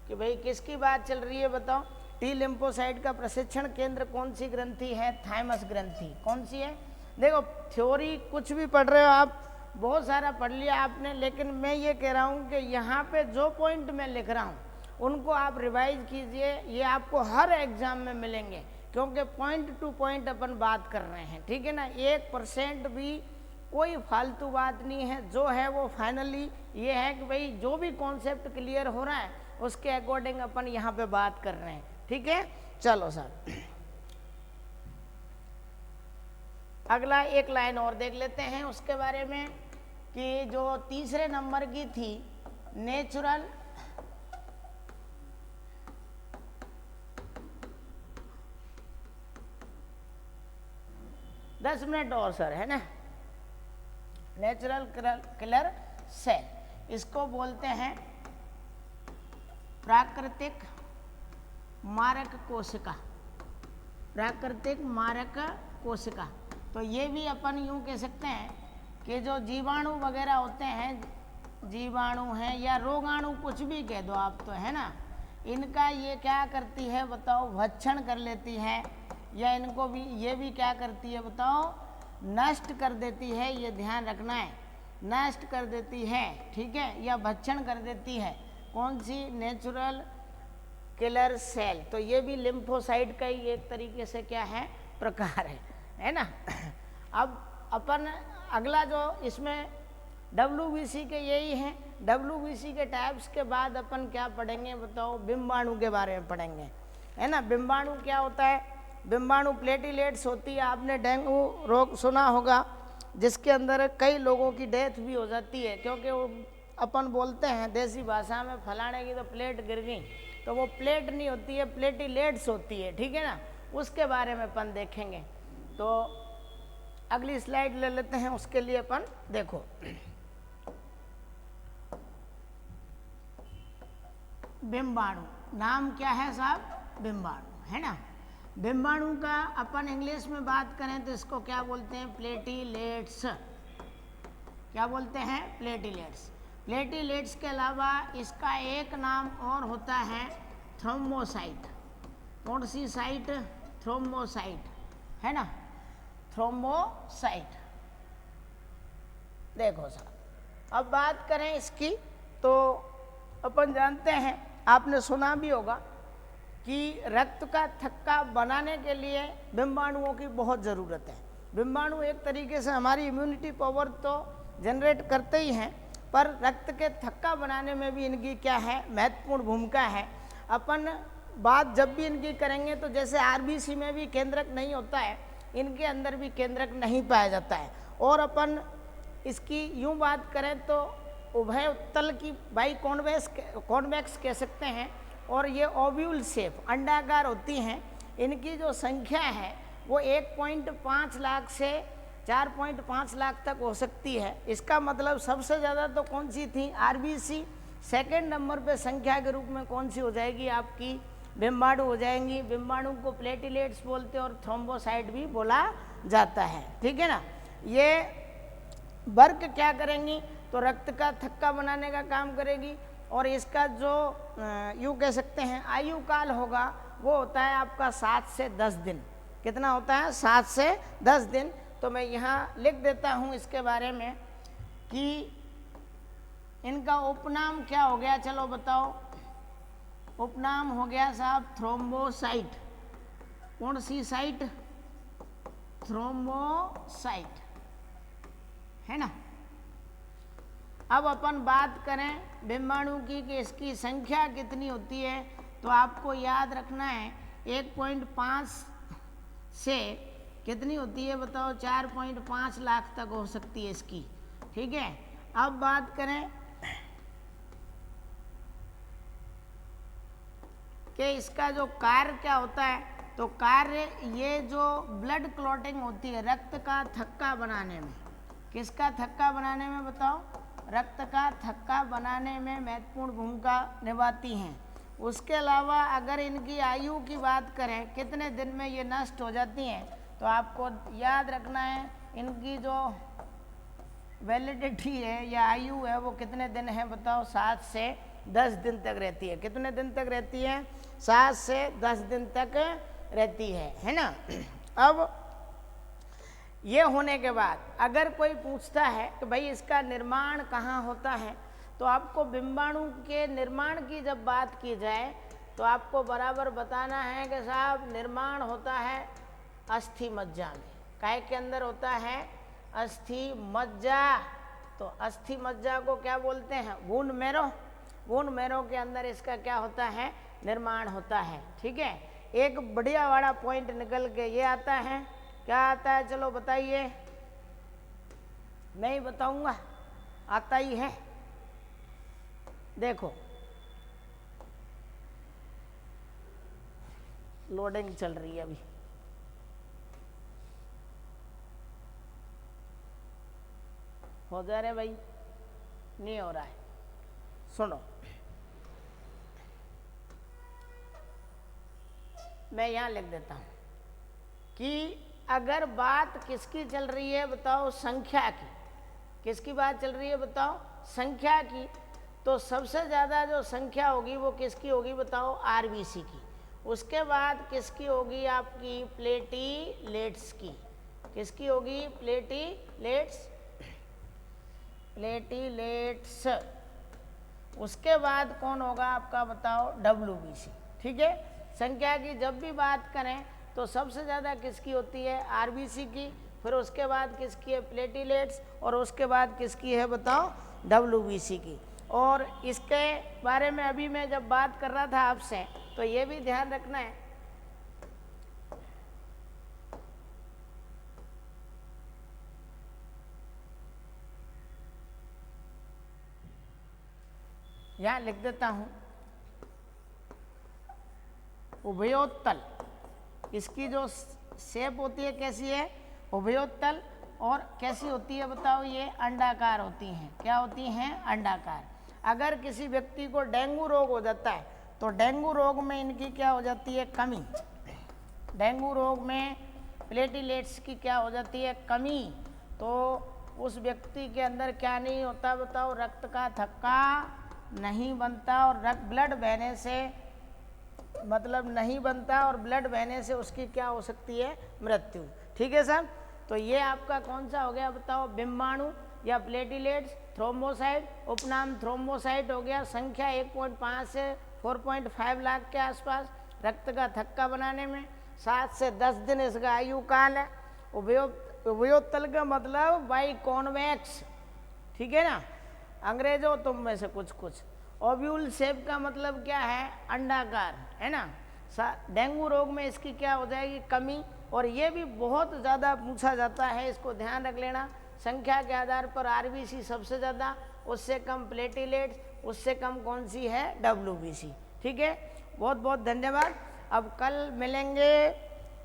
कि भाई किसकी बात चल रही है बताओ। टी लिम्फोसाइट का प्रशिक्षण केंद्र कौन सी ग्रंथि है? थाइमस ग्रंथि। कौन सी है? देखो थ्योरी कुछ भी पढ़ रहे हो आप, बहुत सारा पढ़ लिया आपने, लेकिन मैं ये कह रहा हूँ कि यहाँ पे जो पॉइंट मैं लिख रहा हूँ उनको आप रिवाइज कीजिए। ये आपको हर एग्जाम में मिलेंगे क्योंकि पॉइंट टू पॉइंट अपन बात कर रहे हैं, ठीक है ना। 1% भी कोई फालतू बात नहीं है। जो है वो फाइनली ये है कि भाई जो भी कॉन्सेप्ट क्लियर हो रहा है उसके अकॉर्डिंग अपन यहाँ पे बात कर रहे हैं, ठीक है। चलो सर अगला एक लाइन और देख लेते हैं उसके बारे में कि जो तीसरे नंबर की थी नेचुरल दस मिनट और सर, है ना। नेचुरल किलर सेल, इसको बोलते हैं प्राकृतिक मारक कोशिका। प्राकृतिक मारक कोशिका। तो ये भी अपन यूँ कह सकते हैं कि जो जीवाणु वगैरह होते हैं, जीवाणु हैं या रोगाणु कुछ भी कह दो आप, तो है ना, इनका ये क्या करती है बताओ? भक्षण कर लेती है। या इनको भी ये भी क्या करती है बताओ? नष्ट कर देती है। ये ध्यान रखना है, नष्ट कर देती है, ठीक है, या भक्षण कर देती है। कौन सी? Natural killer cell. तो ये भी लिम्फोसाइट का ही एक तरीके से क्या है? प्रकार है ना। अब अपन अगला जो इसमें WBC के यही हैं। WBC के टाइप्स के बाद अपन क्या पढ़ेंगे बताओ? बिंबाणु के बारे में पढ़ेंगे, है ना। बिंबाणु क्या होता है? बिंबाणु प्लेटिलेट्स होती है। आपने डेंगू रोग सुना होगा जिसके अंदर कई लोगों की डेथ भी हो जाती है क्योंकि वो अपन बोलते हैं देसी भाषा में फलाने की तो प्लेट गिर गई, तो वो प्लेट नहीं होती है, प्लेटिलेट्स होती है, ठीक है ना। उसके बारे में अपन देखेंगे। तो अगली स्लाइड ले लेते हैं, उसके लिए अपन देखो बिंबाणु। नाम क्या है साहब? बिंबाणु, है ना। बिंबाणु का अपन इंग्लिश में बात करें तो इसको क्या बोलते हैं? प्लेटिलेट्स। क्या बोलते हैं? प्लेटिलेट्स। प्लेटिलेट्स के अलावा इसका एक नाम और होता है थ्रोम्बोसाइट। कौन सी साइट? थ्रोम्बोसाइट, है ना, थ्रोम्बोसाइट। देखो साहब अब बात करें इसकी तो अपन जानते हैं, आपने सुना भी होगा कि रक्त का थक्का बनाने के लिए बिंबाणुओं की बहुत ज़रूरत है। बिंबाणु एक तरीके से हमारी इम्यूनिटी पावर तो जनरेट करते ही हैं, पर रक्त के थक्का बनाने में भी इनकी क्या है? महत्वपूर्ण भूमिका है। अपन बात जब भी इनकी करेंगे तो जैसे RBC में भी केंद्रक नहीं होता है, इनके अंदर भी केंद्रक नहीं पाया जाता है। और अपन इसकी यूँ बात करें तो उभय उत्तल की बाई कॉन्वेक्स कह सकते हैं। और ये ओव्यूल शेप अंडाकार होती हैं। इनकी जो संख्या है वो 1.5 लाख से 4.5 लाख तक हो सकती है। इसका मतलब सबसे ज़्यादा तो कौन सी थी? RBC। सेकेंड नंबर पे संख्या के रूप में कौन सी हो जाएगी? आपकी बिंबाणु हो जाएंगी। बिंबाणु को प्लेटिलेट्स बोलते हैं और थ्रोम्बोसाइट भी बोला जाता है, ठीक है ना। ये वर्क क्या करेंगी? तो रक्त का थक्का बनाने का काम करेगी। और इसका जो यूँ कह सकते हैं आयु काल होगा वो होता है आपका 7 से 10 दिन। कितना होता है? 7 से 10 दिन। तो मैं यहाँ लिख देता हूँ इसके बारे में कि इनका उपनाम क्या हो गया? चलो बताओ। उपनाम हो गया साहब थ्रोम्बोसाइट। कौन सी साइट? थ्रोम्बोसाइट, है ना। अब अपन बात करें बिंबाणु की कि इसकी संख्या कितनी होती है, तो आपको याद रखना है 1.5 से कितनी होती है बताओ? 4.5 लाख तक हो सकती है इसकी, ठीक है। अब बात करें कि इसका जो कार्य क्या होता है, तो कार्य ये जो ब्लड क्लॉटिंग होती है रक्त का थक्का बनाने में, किसका थक्का बनाने में बताओ? रक्त का थक्का बनाने में महत्वपूर्ण भूमिका निभाती हैं। उसके अलावा अगर इनकी आयु की बात करें कितने दिन में ये नष्ट हो जाती हैं, तो आपको याद रखना है इनकी जो वैलिडिटी है या आयु है वो कितने दिन है बताओ? 7 से 10 दिन तक रहती है। कितने दिन तक रहती है? 7 से 10 दिन तक रहती है ना। अब ये होने के बाद अगर कोई पूछता है कि भाई इसका निर्माण कहाँ होता है, तो आपको बिंबाणु के निर्माण की जब बात की जाए तो आपको बराबर बताना है कि साहब निर्माण होता है अस्थि मज्जा में। काय के अंदर होता है? अस्थि मज्जा। तो अस्थि मज्जा को क्या बोलते हैं? Wound marrow. वुंड मैरो के अंदर इसका क्या होता है? निर्माण होता है, ठीक है। एक बढ़िया वाला पॉइंट निकल के ये आता है, क्या आता है? चलो बताइए। मैं ही बताऊंगा, आता ही है। देखो लोडिंग चल रही है अभी, हो जा रहे भाई? नहीं हो रहा है। सुनो, मैं यहाँ लिख देता हूँ कि अगर बात किसकी चल रही है बताओ? संख्या की। किसकी बात चल रही है बताओ? संख्या की। तो सबसे ज़्यादा जो संख्या होगी वो किसकी होगी बताओ? आरबीसी की। उसके बाद किसकी होगी? आपकी प्लेटीलेट्स की। किसकी होगी? प्लेटीलेट्स। उसके बाद कौन होगा आपका बताओ? डब्ल्यूबीसी, ठीक है। संख्या की जब भी बात करें तो सबसे ज़्यादा किसकी होती है? आरबीसी की। फिर उसके बाद किसकी है? प्लेटीलेट्स। और उसके बाद किसकी है बताओ? डब्ल्यूबीसी की। और इसके बारे में अभी मैं जब बात कर रहा था आपसे, तो ये भी ध्यान रखना है यहाँ लिख देता हूँ, उभयोत्तल। इसकी जो शेप होती है कैसी है? उभयोत्तल। और कैसी होती है बताओ? ये अंडाकार होती हैं। क्या होती हैं? अंडाकार। अगर किसी व्यक्ति को डेंगू रोग हो जाता है तो डेंगू रोग में इनकी क्या हो जाती है? कमी। डेंगू रोग में प्लेटीलेट्स की क्या हो जाती है? कमी। तो उस व्यक्ति के अंदर क्या नहीं होता बताओ? रक्त का थक्का नहीं बनता, और ब्लड बहने से मतलब नहीं बनता, और ब्लड बहने से उसकी क्या हो सकती है? मृत्यु, ठीक है सर। तो ये आपका कौन सा हो गया बताओ? बिंबाणु या प्लेटीलेट्स, थ्रोम्बोसाइट। उपनाम थ्रोम्बोसाइट हो गया। संख्या 1.5 से 4.5 लाख के आसपास। रक्त का थक्का बनाने में 7 से 10 दिन इसका आयु काल है। उभयोत्तल का मतलब बाई कॉन्वेक्स, ठीक है ना। अंग्रेजों तुम में से कुछ। ओव्यूल शेप का मतलब क्या है? अंडाकार, है ना। डेंगू रोग में इसकी क्या हो जाएगी? कमी। और ये भी बहुत ज़्यादा पूछा जाता है, इसको ध्यान रख लेना। संख्या के आधार पर आरबीसी सबसे ज़्यादा, उससे कम प्लेटीलेट्स, उससे कम कौन सी है? डब्ल्यूबीसी, ठीक है। बहुत बहुत धन्यवाद। अब कल मिलेंगे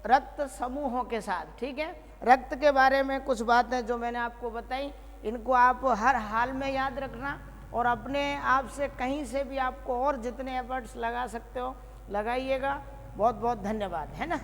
रक्त समूहों के साथ, ठीक है। रक्त के बारे में कुछ बातें जो मैंने आपको बताई, इनको आप हर हाल में याद रखना, और अपने आप से कहीं से भी आपको और जितने एफर्ट्स लगा सकते हो लगाइएगा। बहुत बहुत धन्यवाद, है ना।